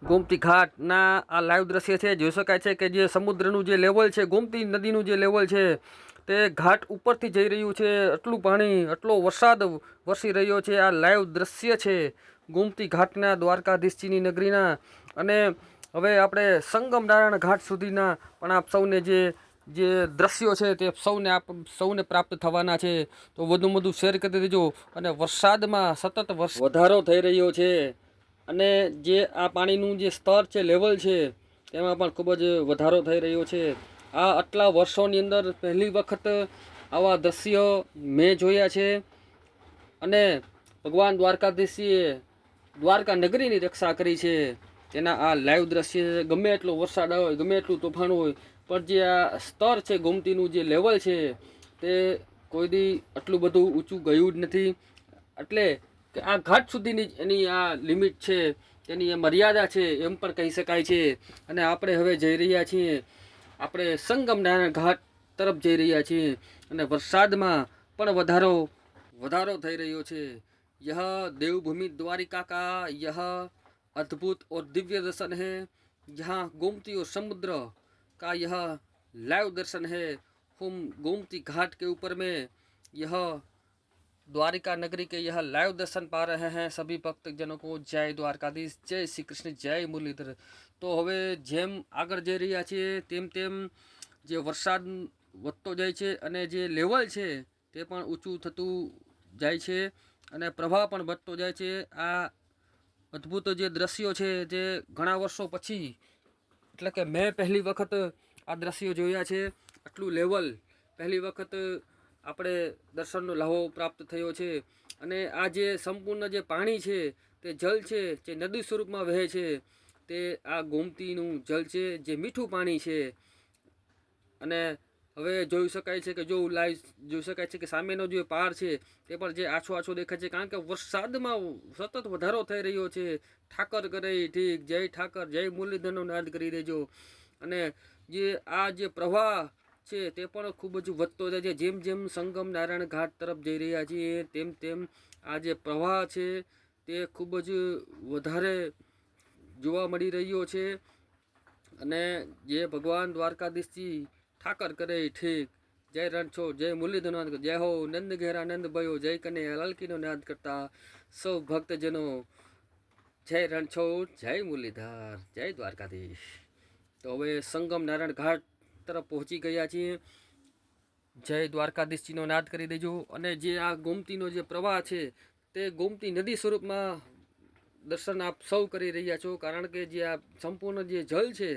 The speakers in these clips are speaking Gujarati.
ગોમતી ઘાટના આ લાઈવ દ્રશ્ય છે. જોઈ શકાય છે કે જે સમુદ્રનું જે લેવલ છે, ગોમતી નદીનું જે લેવલ છે તે ઘાટ ઉપરથી જઈ રહ્યું છે. આટલું પાણી, આટલો વરસાદ વરસી રહ્યો છે. આ લાઈવ દ્રશ્ય છે ગોમતી ઘાટના, દ્વારકાધીશજીની નગરીના. અને હવે આપણે સંગમ નારાયણ ઘાટ સુધીના પણ આપ સૌને જે દ્રશ્યો છે તે સૌને પ્રાપ્ત થવાના છે. તો વધુમાં વધુ શેર કરી દેજો. અને વરસાદમાં સતત વધારો થઈ રહ્યો છે. અને જે આ પાણીનું જે સ્તર છે, લેવલ છે, તેમાં પણ ખૂબ જ વધારો થઈ રહ્યો છે. આ આટલા વર્ષોની અંદર પહેલી વખત આવા દ્રશ્યો મેં જોયા છે. અને ભગવાન દ્વારકાધીશજીએ દ્વારકા નગરીની રક્ષા કરી છે. તેના આ લાઈવ દ્રશ્ય છે. ગમે એટલો વરસાદ આવે, ગમે એટલું તોફાન હોય, પણ જે આ સ્તર છે, ગોમતીનું જે લેવલ છે, તે કોઈ દી આટલું બધું ઊંચું ગયું જ નથી. એટલે કે આ ઘાટ સુધીની એની આ લિમિટ છે, તેની એ મર્યાદા છે, એમ પણ કહી શકાય છે. અને આપણે હવે જઈ રહ્યા છીએ, આપણે સંગમ નારાયણ ઘાટ તરફ જઈ રહ્યા છીએ. અને વરસાદમાં પણ વધારો થઈ રહ્યો છે. यह देवभूमि द्वारिका का यह अद्भुत और दिव्य दर्शन है. यहाँ गोमती और समुद्र का यह लाइव दर्शन है. हम गोमती घाट के ऊपर में यह द्वारिका नगरी के यह लाइव दर्शन पा रहे हैं. सभी भक्तजनों को जय द्वारकाधीश, जय श्री कृष्ण, जय मुरलीधर. તો હવે જેમ આગળ જઈ રહ્યા છીએ તેમ તેમ જે વરસાદ વધતો જાય છે અને જે લેવલ છે તે પણ ઊંચું થતું જાય છે અને પ્રવાહ પણ વધતો જાય છે. આ અદ્ભુત જે દ્રશ્યો છે જે ઘણા વર્ષો પછી, એટલે કે મેં પહેલી વખત આ દ્રશ્યો જોયા છે. આટલું લેવલ પહેલી વખત આપણે દર્શનનો લાહો પ્રાપ્ત થયો છે. અને આ જે સંપૂર્ણ જે પાણી છે, તે જલ છે, જે નદી સ્વરૂપમાં વહે છે, તે આ ગોમતીનું જલ છે, જે મીઠું પાણી છે. અને હવે જોઈ શકાય છે કે લાઈવ જોઈ શકાય છે કે સામેનો જે પહાડ છે તે પણ જે આછો દેખાય છે, કારણ કે વરસાદમાં સતત વધારો થઈ રહ્યો છે. ઠાકર કરે ઠીક, જય ઠાકર, જય મુરલીધરનો નાદ કરી દેજો. અને જે આ જે પ્રવાહ છે તે પણ ખૂબ જ વધતો જાય છે. જેમ જેમ સંગમ નારાયણ ઘાટ તરફ જઈ રહ્યા છીએ તેમ તેમ આ જે પ્રવાહ છે તે ખૂબ જ વધારે જોવા મળી રહ્યો છે. અને જે ભગવાન દ્વારકાધીશજી ઠાકર કરે ઠીક, જય રણછોડ, જય મુરલીધરનો નાદ, જય હો નંદ ઘેરા નંદ ભયો, જય કનૈયા લાલકીનો નાદ કરતા સૌ ભક્તજનો, જય રણછોડ, જય મુરલીધર, જય દ્વારકાધીશ. તો હવે સંગમ નારાયણ ઘાટ તરફ પહોંચી ગયા છીએ. જય દ્વારકાધીશજીનો નાદ કરી દેજો. અને જે આ ગોમતીનો જે પ્રવાહ છે તે ગોમતી નદી સ્વરૂપમાં દર્શન આપ સૌ કરી રહ્યા છો, કારણ કે જે આ સંપૂર્ણ જે જલ છે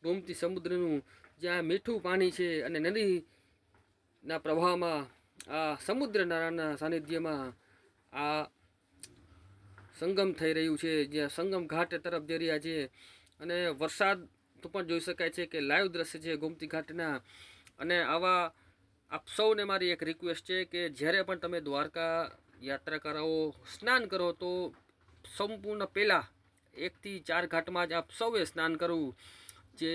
ગોમતી સમુદ્રનું, જ્યાં મીઠું પાણી છે અને નદીના પ્રવાહમાં આ સમુદ્ર નારાયણના સાનિધ્યમાં આ સંગમ થઈ રહ્યું છે, જ્યાં સંગમ ઘાટ તરફ જઈ રહ્યા છે. અને વરસાદ તો પણ જોઈ શકાય છે કે લાઈવ દ્રશ્ય છે ગોમતી ઘાટના. અને આવા આપ સૌને મારી એક રિક્વેસ્ટ છે કે જ્યારે પણ તમે દ્વારકા યાત્રા કરાવો, સ્નાન કરો, તો સંપૂર્ણ પહેલાં 1 થી 4 ઘાટમાં જ આપ સૌએ સ્નાન કરવું. જે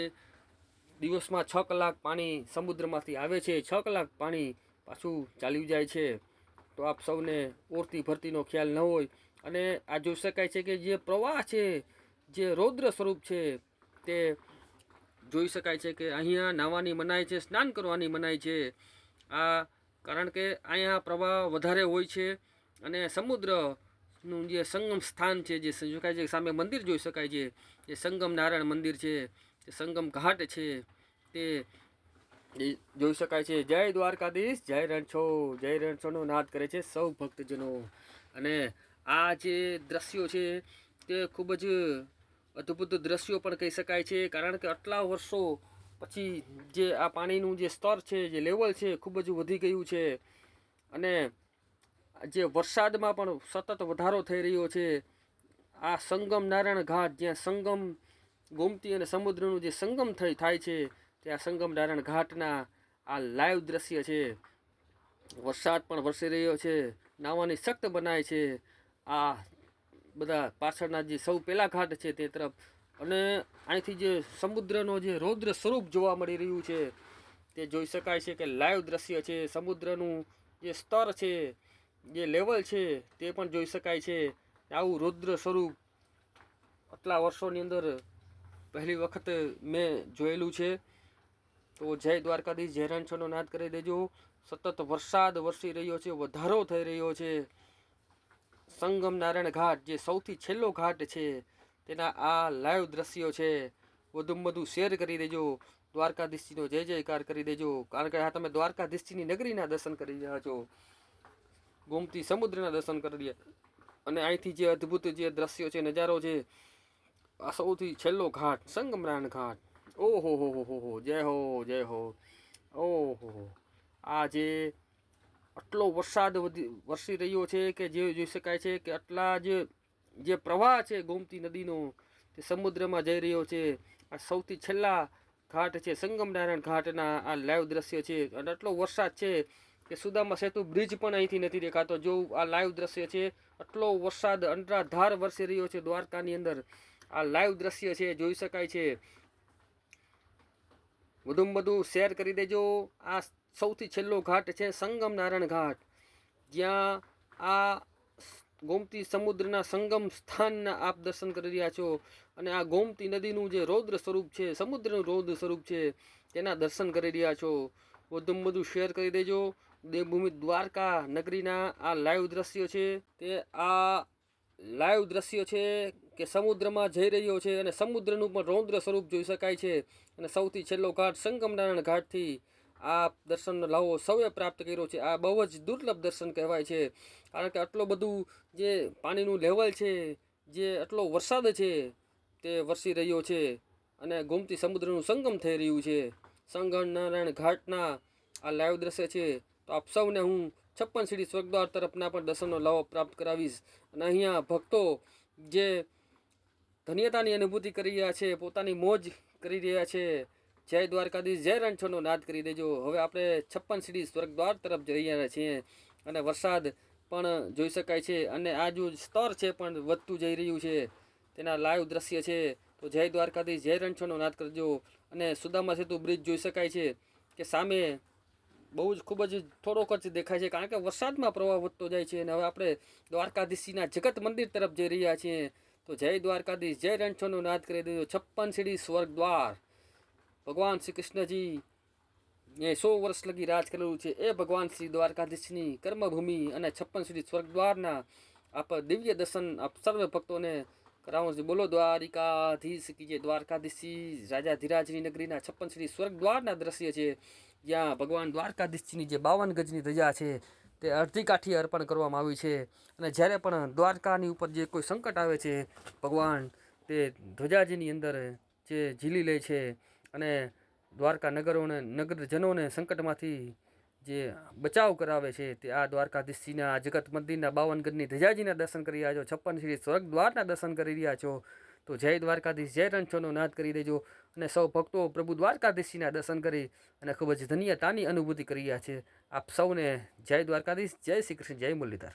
દિવસમાં 6 કલાક પાણી સમુદ્રમાંથી આવે છે, 6 કલાક પાણી પાછું ચાલ્યું જાય છે. તો આપ સૌને ઓરતી ભરતીનો ખ્યાલ ન હોય. અને આ જોઈ શકાય છે કે જે પ્રવાહ છે, જે રૌદ્ર સ્વરૂપ છે, તે જોઈ શકાય છે કે અહીંયા નાહવાની મનાઈ છે, સ્નાન કરવાની મનાઈ છે. આ કારણ કે અહીંયા પ્રવાહ વધારે હોય છે. અને સમુદ્રનું જે સંગમ સ્થાન છે, જે જોઈ શકાય છે, સામે મંદિર જોઈ શકાય છે, જે સંગમ નારાયણ મંદિર છે, જે સંગમ ઘાટ છે, તે જોઈ શકાય છે. જય દ્વારકાધીશ, જય રણછોડ, જય રણછોડનો નાદ કરે છે સૌ ભક્તજનો. અને આ જે દ્રશ્યો છે તે ખૂબ જ અદ્ભુત દ્રશ્યો પણ કહી શકાય છે, કારણ કે આટલા વર્ષો પછી જે આ પાણીનું જે સ્તર છે, જે લેવલ છે, ખૂબ જ વધી ગયું છે. અને જે વરસાદમાં પણ સતત વધારો થઈ રહ્યો છે. આ સંગમ નારાયણ ઘાટ, જ્યાં સંગમ ગોમતી અને સમુદ્રનું જે સંગમ થાય છે, ત્યાં સંગમ નારાયણ ઘાટના આ લાઈવ દ્રશ્ય છે. વરસાદ પણ વરસી રહ્યો છે, નાહવાની સખ્ત બનાય છે આ બધા પાછળના જે સૌ પહેલા ઘાટ છે તે તરફ. અને અહીંથી જે સમુદ્રનો જે રૌદ્ર સ્વરૂપ જોવા મળી રહ્યું છે તે જોઈ શકાય છે કે લાઈવ દ્રશ્ય છે. સમુદ્રનું જે સ્તર છે, જે લેવલ છે, તે પણ જોઈ શકાય છે. આવું રૌદ્ર સ્વરૂપ આટલા વર્ષોની અંદર પહેલી વખત મેં જોયેલું છે. તો જય દ્વારકાધીશ, જય રણછોડનો નાદ કરી દેજો. સતત વરસાદ વરસી રહ્યો છે, વધારો થઈ રહ્યો છે. સંગમ નારાયણ ઘાટ જે સૌથી છેલ્લો ઘાટ છે તેના આ લાઈવ દ્રશ્યો છે. વધુમાં વધુ શેર કરી દેજો. દ્વારકાધીશજીનો જય જયકાર કરી દેજો, કારણ કે આ તમે દ્વારકાધીશજીની નગરીના દર્શન કરી રહ્યા છો, ગોમતી સમુદ્રના દર્શન કરી રહ્યા. અને અહીંથી જે અદ્ભુત જે દ્રશ્યો છે, નજારો છે, આ સૌથી છેલ્લો ઘાટ સંગમનારાયણ ઘાટ. ઓહો હો, જય હો, જય હો. ઓહો, આ જે આટલો વરસાદ વરસી રહ્યો છે કે જે જોઈ શકાય છે કે આટલા જે પ્રવાહ છે ગોમતી નદીનો તે સમુદ્રમાં જઈ રહ્યો છે. આ સૌથી છેલ્લા ઘાટ છે સંગમનારાયણ ઘાટના આ લાઈવ દ્રશ્ય છે. અને આટલો વરસાદ છે કે સુદામા સેતુ બ્રિજ પણ અહીંથી નથી દેખાતો. જો આ લાઈવ દ્રશ્ય છે, આટલો વરસાદ અંડરાધાર વરસી રહ્યો છે દ્વારકાની અંદર. આ લાઈવ દ્રશ્ય છે, જોઈ શકાય છે. વધુમાં વધુ શેર કરી દેજો. આ સૌથી છેલ્લો ઘાટ છે સંગમ નારાયણ ઘાટ, જ્યાં આ ગોમતી સમુદ્રના સંગમ સ્થાનના આપ દર્શન કરી રહ્યા છો. અને આ ગોમતી નદીનું જે રૌદ્ર સ્વરૂપ છે, સમુદ્રનું રૌદ્ર સ્વરૂપ છે, તેના દર્શન કરી રહ્યા છો. વધુમાં વધુ શેર કરી દેજો. દેવભૂમિ દ્વારકા નગરીના આ લાઈવ દ્રશ્યો છે. તે આ લાઈવ દ્રશ્યો છે કે સમુદ્રમાં જઈ રહ્યો છે અને સમુદ્રનું પણ રૌદ્ર સ્વરૂપ જોઈ શકાય છે. અને સૌથી છેલ્લો ઘાટ સંગમનારાયણ ઘાટથી આ દર્શનનો લાવો સૌએ પ્રાપ્ત કર્યો છે. આ બહુ જ દુર્લભ દર્શન કહેવાય છે, કારણ કે આટલું બધું જે પાણીનું લેવલ છે, જે આટલો વરસાદ છે તે વરસી રહ્યો છે અને ગોમતી સમુદ્રનું સંગમ થઈ રહ્યું છે. સંગમનારાયણ ઘાટના આ લાઈવ દ્રશ્ય છે. તો આપ સૌને હું 56 સીડી સ્વર્ગદ્વાર તરફના પણ દર્શનનો લાવો પ્રાપ્ત કરાવીશ. અને અહીંયા ભક્તો જે ધન્યતાની અનુભૂતિ કરી રહ્યા છે, પોતાની મોજ કરી રહ્યા છે. જય દ્વારકાધીશ, જય રણછોડનો નાદ કરી દેજો. હવે આપણે 56 સીડી સ્વર્ગદ્વાર તરફ જઈ રહ્યા છીએ અને વરસાદ પણ જોઈ શકાય છે અને આ જો સ્તર છે પણ વધતું જઈ રહ્યું છે, તેના લાઈવ દ્રશ્ય છે. તો જય દ્વારકાધીશ, જય રણછોડનો નાદ કરજો. અને સુદામા સેતુ બ્રિજ જોઈ શકાય છે કે સામે બહુ જ ખૂબ જ થોડોક જ દેખાય છે, કારણ કે વરસાદમાં પ્રવાહ વધતો જાય છે. અને હવે આપણે દ્વારકાધીશજીના જગત મંદિર તરફ જઈ રહ્યા છીએ. તો જય દ્વારકાધીશ, જય રણછોડનો નાદ કરી દેજો. 56 સીડી સ્વર્ગદ્વાર, ભગવાન શ્રી કૃષ્ણજી એ 100 વર્ષ લગી રાજ કરેલું છે એ ભગવાન શ્રી દ્વારકાધીશની કર્મભૂમિ અને 56 સીડી સ્વર્ગદ્વારના આપ દિવ્ય દર્શન આપ સર્વ ભક્તોને કરાવો છે. બોલો દ્વારિકાધીશ કી જય. દ્વારકાધીશજી રાજાધિરાજની નગરીના 56 સીડી સ્વર્ગદ્વારના દ્રશ્ય છે, જ્યાં ભગવાન દ્વારકાધીશજીની જે 52 ગજની ધજા છે તે અડધી કાઠી અર્પણ કરવામાં આવી છે. અને જ્યારે પણ દ્વારકાની ઉપર જે કોઈ સંકટ આવે છે, ભગવાન તે ધ્વજાજીની અંદર જે ઝીલી લે છે અને દ્વારકા નગરજનોને સંકટમાંથી જે બચાવ કરાવે છે. તે આ દ્વારકાધીશજીના જગત મંદિરના 52 ગજની ધજાજીના દર્શન કરી રહ્યા છો, 56 સીડી સ્વર્ગદ્વારના દર્શન કરી રહ્યા છો. તો જય દ્વારકાધીશ, જય રણછોડનો નાદ કરી દેજો. અને સૌ ભક્તો પ્રભુ દ્વારકાધીશજીના દર્શન કરી અને ખૂબ જ ધન્યતાની અનુભૂતિ કરી રહ્યા છે. આપ સૌને જય દ્વારકાધીશ, જય શ્રી કૃષ્ણ, જય મુરલીધર.